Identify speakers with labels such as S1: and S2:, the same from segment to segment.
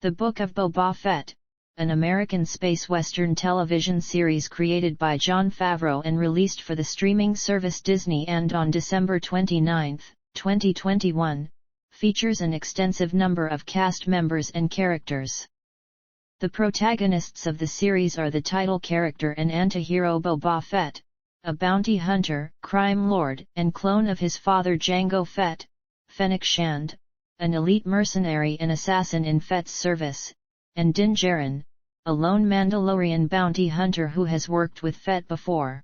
S1: The Book of Boba Fett, an American space western television series created by Jon Favreau and released for the streaming service Disney and on December 29, 2021, features an extensive number of cast members and characters. The protagonists of the series are the title character and anti-hero Boba Fett, a bounty hunter, crime lord, and clone of his father Jango Fett, Fennec Shand, an elite mercenary and assassin in Fett's service, and Din Djarin, a lone Mandalorian bounty hunter who has worked with Fett before.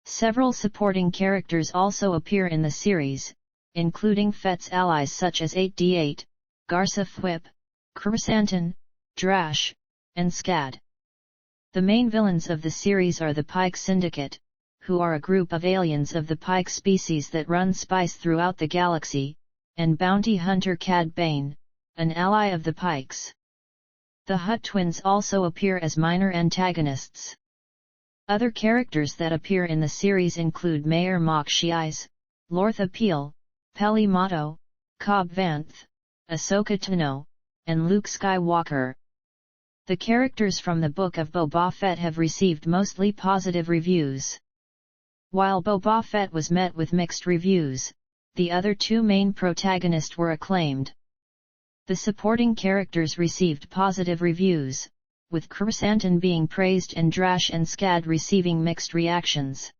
S1: Several supporting characters also appear in the series, including Fett's allies such as 8D8, Garsa Fwip, Khrusantan, Drash, and Skad. The main villains of the series are the Pike Syndicate, who are a group of aliens of the Pike species that run spice throughout the galaxy, and bounty hunter Cad Bane, an ally of the Pikes. The Hutt twins also appear as minor antagonists. Other characters that appear in the series include Mayor Mok Shaiz, Lortha Peel, Peli Motto, Cobb Vanth, Ahsoka Tano, and Luke Skywalker. The characters from the Book of Boba Fett have received mostly positive reviews. While Boba Fett was met with mixed reviews, the other two main protagonists were acclaimed. The supporting characters received positive reviews, with Khrusantan being praised and Drash and Skad receiving mixed reactions.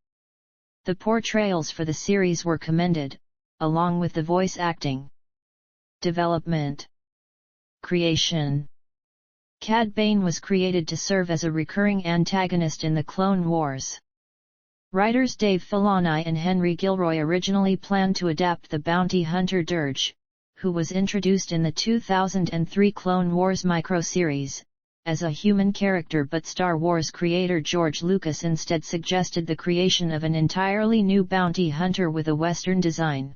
S1: The portrayals for the series were commended, along with the voice acting. Development. Creation. Cad Bane was created to serve as a recurring antagonist in the Clone Wars. Writers Dave Filoni and Henry Gilroy originally planned to adapt the bounty hunter Dirge, who was introduced in the 2003 Clone Wars microseries, as a human character, but Star Wars creator George Lucas instead suggested the creation of an entirely new bounty hunter with a Western design.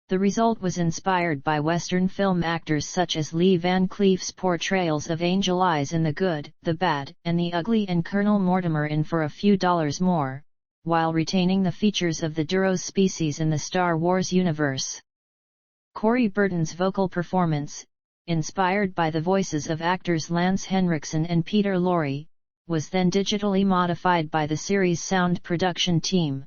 S1: The result was inspired by Western film actors such as Lee Van Cleef's portrayals of Angel Eyes in The Good, the Bad, and the Ugly and Colonel Mortimer in For a Few Dollars More, while retaining the features of the Duros species in the Star Wars universe. Corey Burton's vocal performance, inspired by the voices of actors Lance Henriksen and Peter Lorre, was then digitally modified by the series' sound production team.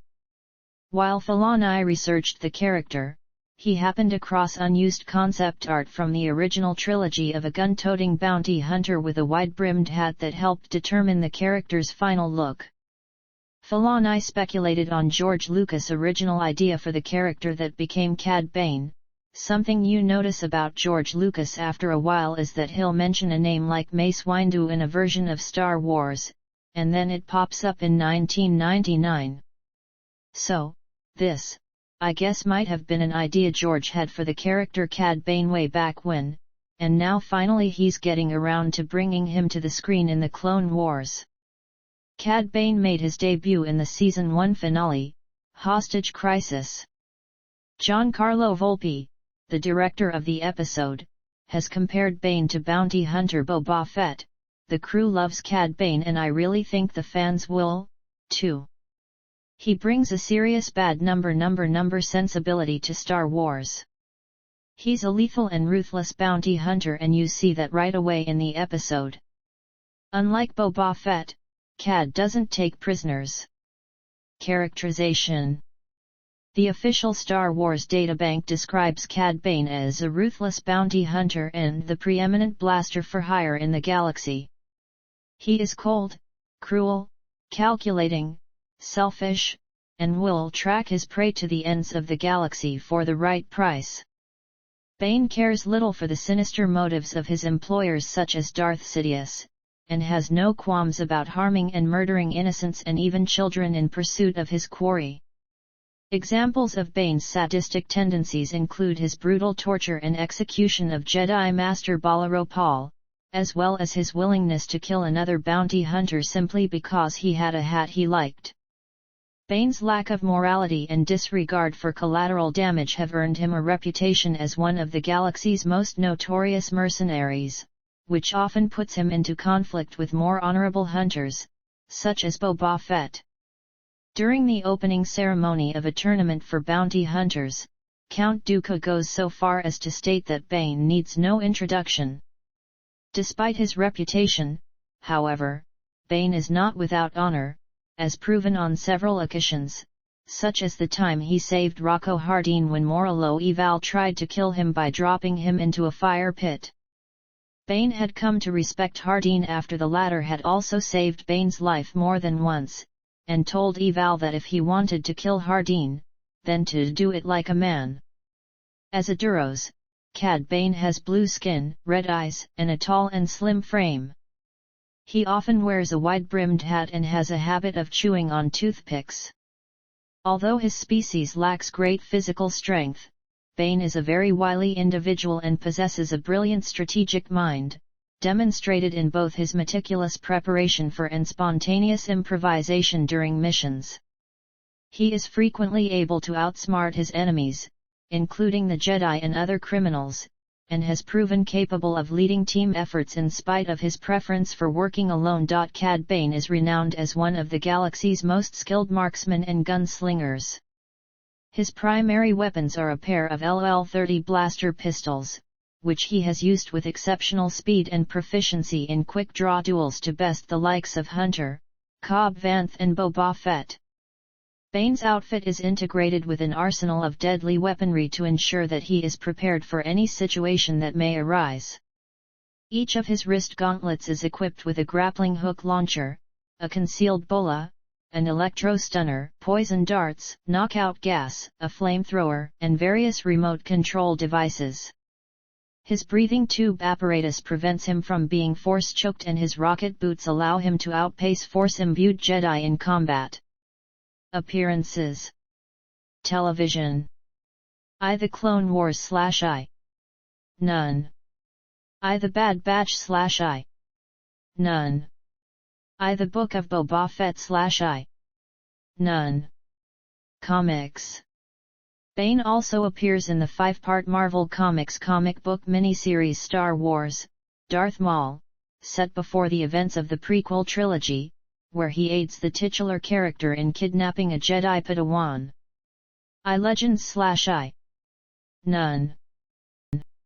S1: While Filoni researched the character, he happened across unused concept art from the original trilogy of a gun-toting bounty hunter with a wide-brimmed hat that helped determine the character's final look. Filoni speculated on George Lucas' original idea for the character that became Cad Bane. Something you notice about George Lucas after a while is that he'll mention a name like Mace Windu in a version of Star Wars, and then it pops up in 1999. So, this, I guess, might have been an idea George had for the character Cad Bane way back when, and now finally he's getting around to bringing him to the screen in the Clone Wars. Cad Bane made his debut in the Season 1 finale, Hostage Crisis. Giancarlo Volpe, the director of the episode, has compared Bane to bounty hunter Boba Fett. The crew loves Cad Bane and I really think the fans will, too. He brings a serious bad number sensibility to Star Wars. He's a lethal and ruthless bounty hunter and you see that right away in the episode. Unlike Boba Fett, Cad doesn't take prisoners. Characterization. The official Star Wars databank describes Cad Bane as a ruthless bounty hunter and the preeminent blaster for hire in the galaxy. He is cold, cruel, calculating, selfish, and will track his prey to the ends of the galaxy for the right price. Bane cares little for the sinister motives of his employers such as Darth Sidious, and has no qualms about harming and murdering innocents and even children in pursuit of his quarry. Examples of Bane's sadistic tendencies include his brutal torture and execution of Jedi Master Balaro Paul, as well as his willingness to kill another bounty hunter simply because he had a hat he liked. Bane's lack of morality and disregard for collateral damage have earned him a reputation as one of the galaxy's most notorious mercenaries, which often puts him into conflict with more honorable hunters, such as Boba Fett. During the opening ceremony of a tournament for bounty hunters, Count Dooku goes so far as to state that Bane needs no introduction. Despite his reputation, however, Bane is not without honor, as proven on several occasions, such as the time he saved Rocco Hardin when Moralo Eval tried to kill him by dropping him into a fire pit. Bane had come to respect Hardin after the latter had also saved Bane's life more than once, and told Eval that if he wanted to kill Hardin, then to do it like a man. As a Duros, Cad Bane has blue skin, red eyes, and a tall and slim frame. He often wears a wide-brimmed hat and has a habit of chewing on toothpicks. Although his species lacks great physical strength, Bane is a very wily individual and possesses a brilliant strategic mind, demonstrated in both his meticulous preparation for and spontaneous improvisation during missions. He is frequently able to outsmart his enemies, including the Jedi and other criminals, and has proven capable of leading team efforts in spite of his preference for working alone. Cad Bane is renowned as one of the galaxy's most skilled marksmen and gunslingers. His primary weapons are a pair of LOL-30 blaster pistols, which he has used with exceptional speed and proficiency in quick-draw duels to best the likes of Hunter, Cobb Vanth and Boba Fett. Bane's outfit is integrated with an arsenal of deadly weaponry to ensure that he is prepared for any situation that may arise. Each of his wrist gauntlets is equipped with a grappling hook launcher, a concealed bola, an electro-stunner, poison darts, knockout gas, a flamethrower, and various remote control devices. His breathing tube apparatus prevents him from being force-choked, and his rocket boots allow him to outpace force-imbued Jedi in combat. Appearances. Television. I The Clone Wars / I. None. I The Bad Batch / I. None. I The Book of Boba Fett / I. None. Comics. Bane also appears in the 5-part Marvel Comics comic book miniseries Star Wars, Darth Maul, set before the events of the prequel trilogy, where he aids the titular character in kidnapping a Jedi Padawan. I Legends / I. None.